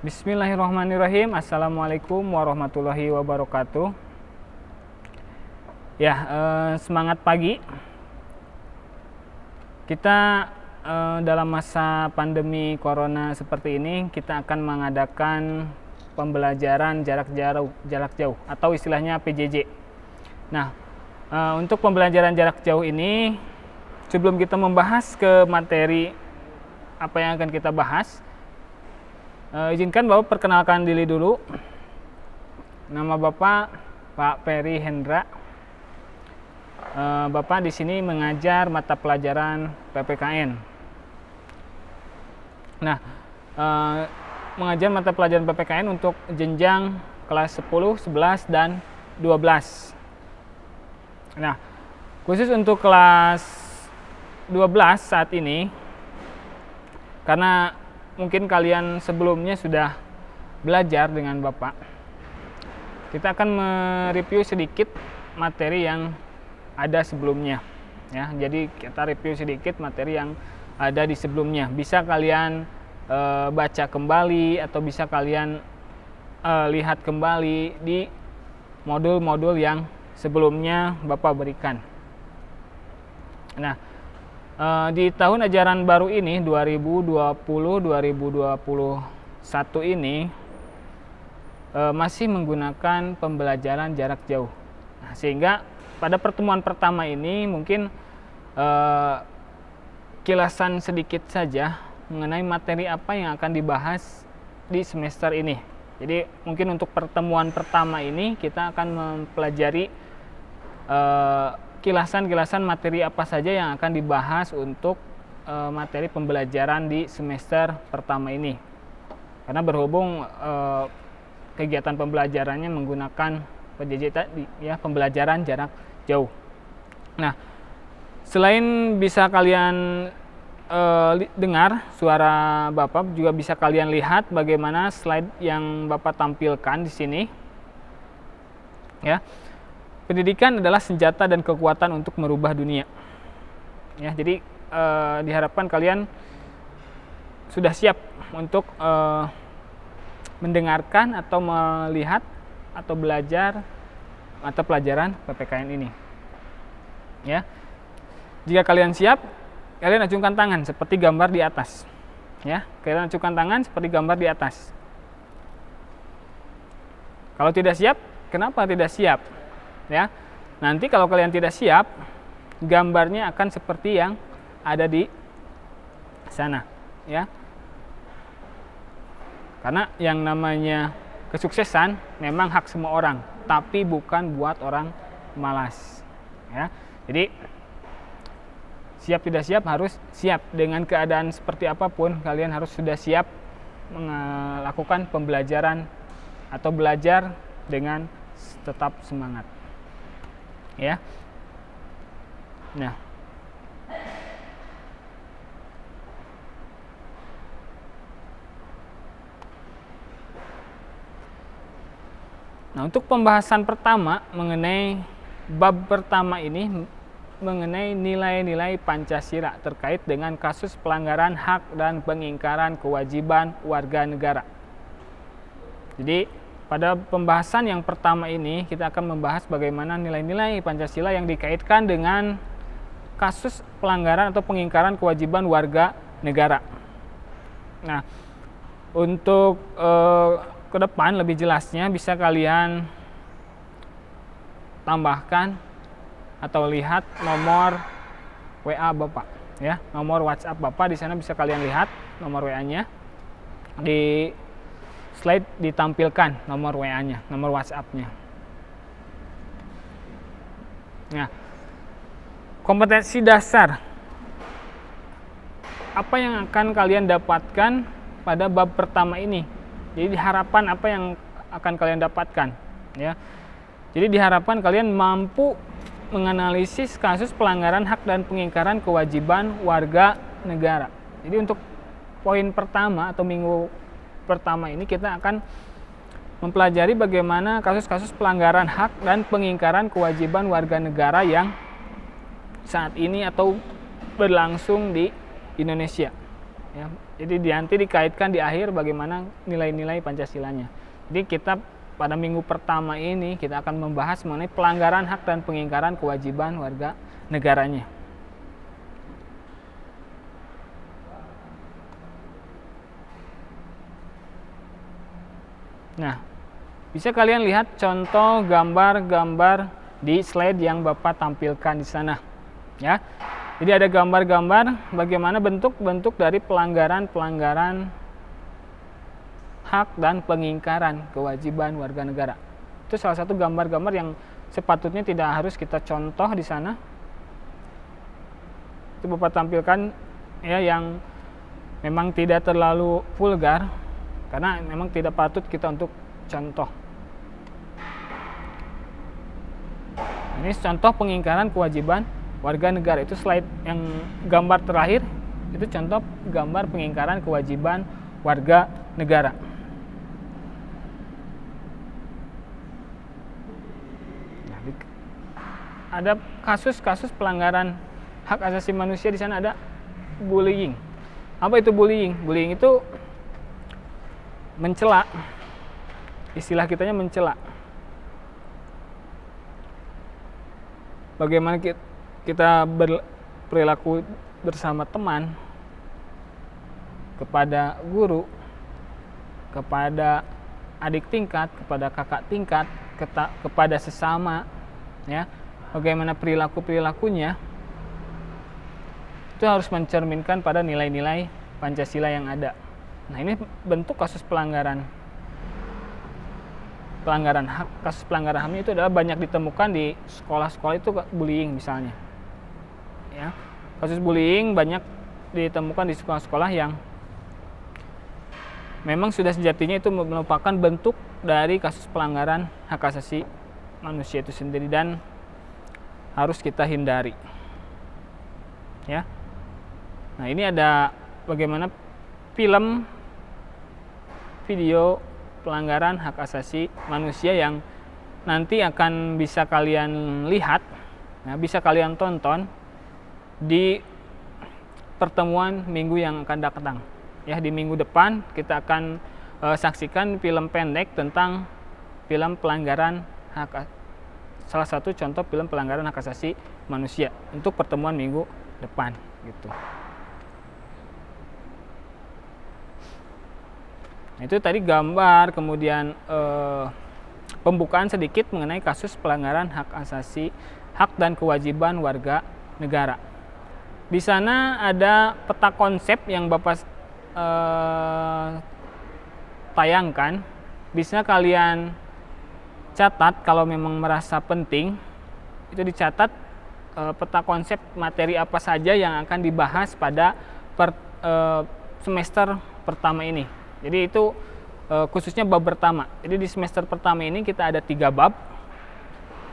Bismillahirrahmanirrahim. Assalamualaikum warahmatullahi wabarakatuh. Ya, semangat pagi. Kita dalam masa pandemi corona seperti ini, kita akan mengadakan pembelajaran jarak jauh atau istilahnya PJJ. Nah, untuk pembelajaran jarak jauh ini, sebelum kita membahas ke materi apa yang akan kita bahas, izinkan Bapak perkenalkan diri dulu. Nama Bapak Pak Peri Hendra. Bapak di sini mengajar mata pelajaran PPKN. Nah, mengajar mata pelajaran PPKN untuk jenjang kelas 10, 11, dan 12. Nah, khusus untuk kelas 12 saat ini, karena mungkin kalian sebelumnya sudah belajar dengan Bapak, kita akan mereview sedikit materi yang ada sebelumnya. Ya, jadi kita review sedikit materi yang ada di sebelumnya. Bisa kalian baca kembali atau bisa kalian lihat kembali di modul-modul yang sebelumnya Bapak berikan. Nah, di tahun ajaran baru ini 2020-2021 ini masih menggunakan pembelajaran jarak jauh. Nah, sehingga pada pertemuan pertama ini mungkin kilasan sedikit saja mengenai materi apa yang akan dibahas di semester ini. Jadi mungkin untuk pertemuan pertama ini kita akan mempelajari kilasan-kilasan materi apa saja yang akan dibahas untuk materi pembelajaran di semester pertama ini. Karena berhubung kegiatan pembelajarannya menggunakan PJJ tadi, ya, pembelajaran jarak jauh. Nah, selain bisa kalian dengar suara Bapak, juga bisa kalian lihat bagaimana slide yang Bapak tampilkan di sini. Ya. Pendidikan adalah senjata dan kekuatan untuk merubah dunia. Ya, jadi diharapkan kalian sudah siap untuk mendengarkan atau melihat atau belajar mata pelajaran PPKN ini. Ya, jika kalian siap, kalian acungkan tangan seperti gambar di atas. Ya, kalian acungkan tangan seperti gambar di atas. Kalau tidak siap, kenapa tidak siap? Ya, nanti kalau kalian tidak siap, gambarnya akan seperti yang ada di sana, ya. Karena yang namanya kesuksesan memang hak semua orang, tapi bukan buat orang malas, ya. Jadi siap tidak siap harus siap dengan keadaan seperti apapun, kalian harus sudah siap melakukan pembelajaran atau belajar dengan tetap semangat. Ya. Nah, untuk pembahasan pertama mengenai bab pertama ini mengenai nilai-nilai Pancasila terkait dengan kasus pelanggaran hak dan pengingkaran kewajiban warga negara. Jadi pada pembahasan yang pertama ini kita akan membahas bagaimana nilai-nilai Pancasila yang dikaitkan dengan kasus pelanggaran atau pengingkaran kewajiban warga negara. Nah, untuk ke depan lebih jelasnya bisa kalian tambahkan atau lihat nomor WA Bapak, ya, nomor WhatsApp Bapak di sana bisa kalian lihat nomor WA-nya. Di slide ditampilkan nomor WA-nya, nomor WhatsApp-nya. Nah, kompetensi dasar apa yang akan kalian dapatkan pada bab pertama ini? Jadi harapan apa yang akan kalian dapatkan, ya? Jadi diharapkan kalian mampu menganalisis kasus pelanggaran hak dan pengingkaran kewajiban warga negara. Jadi untuk poin pertama atau minggu pertama ini kita akan mempelajari bagaimana kasus-kasus pelanggaran hak dan pengingkaran kewajiban warga negara yang saat ini atau berlangsung di Indonesia. Ya, jadi nanti dikaitkan di akhir bagaimana nilai-nilai Pancasilanya. Jadi kita pada minggu pertama ini kita akan membahas mengenai pelanggaran hak dan pengingkaran kewajiban warga negaranya. Nah, bisa kalian lihat contoh gambar-gambar di slide yang Bapak tampilkan di sana. Ya, jadi ada gambar-gambar bagaimana bentuk-bentuk dari pelanggaran-pelanggaran hak dan pengingkaran kewajiban warga negara. Itu salah satu gambar-gambar yang sepatutnya tidak harus kita contoh di sana. Itu Bapak tampilkan ya yang memang tidak terlalu vulgar karena memang tidak patut kita untuk contoh. Ini contoh pengingkaran kewajiban warga negara. Itu slide yang gambar terakhir itu contoh gambar pengingkaran kewajiban warga negara. Nah, ada kasus-kasus pelanggaran hak asasi manusia di sana, ada bullying. Apa itu bullying? Bullying itu mencela. Istilah kitanya mencela. Bagaimana kita berperilaku bersama teman, kepada guru, kepada adik tingkat, kepada kakak tingkat, kepada sesama, ya, bagaimana perilakunya, itu harus mencerminkan pada nilai-nilai Pancasila yang ada. Nah, ini bentuk kasus pelanggaran hak. Kasus pelanggaran HAM itu adalah banyak ditemukan di sekolah-sekolah, itu bullying misalnya. Ya, kasus bullying banyak ditemukan di sekolah-sekolah yang memang sudah sejatinya itu merupakan bentuk dari kasus pelanggaran hak asasi manusia itu sendiri dan harus kita hindari. Ya. Nah, ini ada bagaimana video pelanggaran hak asasi manusia yang nanti akan bisa kalian lihat, ya, bisa kalian tonton di pertemuan minggu yang akan datang. Ya, di minggu depan kita akan saksikan film pendek tentang film pelanggaran salah satu contoh film pelanggaran hak asasi manusia untuk pertemuan minggu depan gitu. Itu tadi gambar, kemudian pembukaan sedikit mengenai kasus pelanggaran hak dan kewajiban warga negara. Di sana ada peta konsep yang Bapak tayangkan. Bisa kalian catat kalau memang merasa penting. Itu dicatat peta konsep materi apa saja yang akan dibahas pada semester pertama ini. Jadi itu khususnya bab pertama. Jadi di semester pertama ini kita ada 3 bab.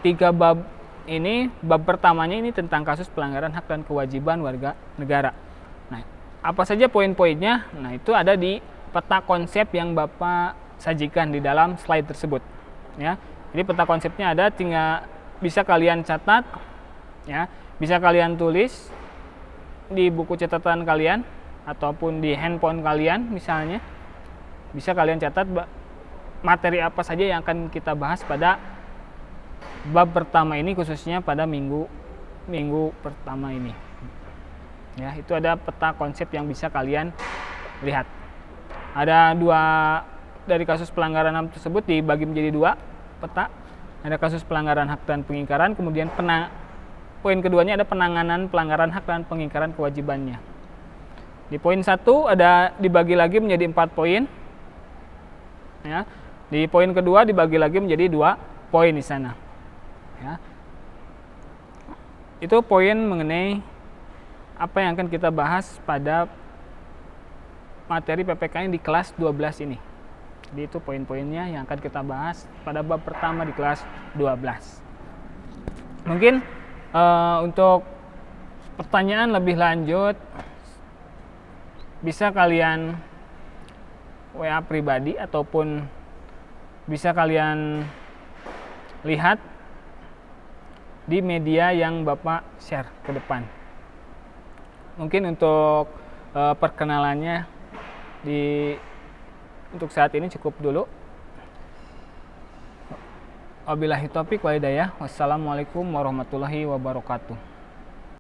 3 bab ini, bab pertamanya ini tentang kasus pelanggaran hak dan kewajiban warga negara. Nah, apa saja poin-poinnya? Nah, itu ada di peta konsep yang Bapak sajikan di dalam slide tersebut. Ya, jadi peta konsepnya ada, tinggal bisa kalian catat, ya, bisa kalian tulis di buku catatan kalian ataupun di handphone kalian misalnya. Bisa kalian catat materi apa saja yang akan kita bahas pada bab pertama ini, khususnya pada minggu pertama ini. Ya, itu ada peta konsep yang bisa kalian lihat. Ada 2 dari kasus pelanggaran HAM tersebut dibagi menjadi 2 peta. Ada kasus pelanggaran hak dan pengingkaran, kemudian poin keduanya ada penanganan pelanggaran hak dan pengingkaran kewajibannya. Di poin 1 ada dibagi lagi menjadi 4 poin. Ya, di poin kedua dibagi lagi menjadi 2 poin di sana. Ya, itu poin mengenai apa yang akan kita bahas pada materi PPKN di kelas 12 ini. Jadi itu poin-poinnya yang akan kita bahas pada bab pertama di kelas 12. Mungkin untuk pertanyaan lebih lanjut bisa kalian WA pribadi ataupun bisa kalian lihat di media yang Bapak share ke depan. Mungkin untuk perkenalannya untuk saat ini cukup dulu. Wabillahi taufiq wal hidayah. Wassalamualaikum warahmatullahi wabarakatuh.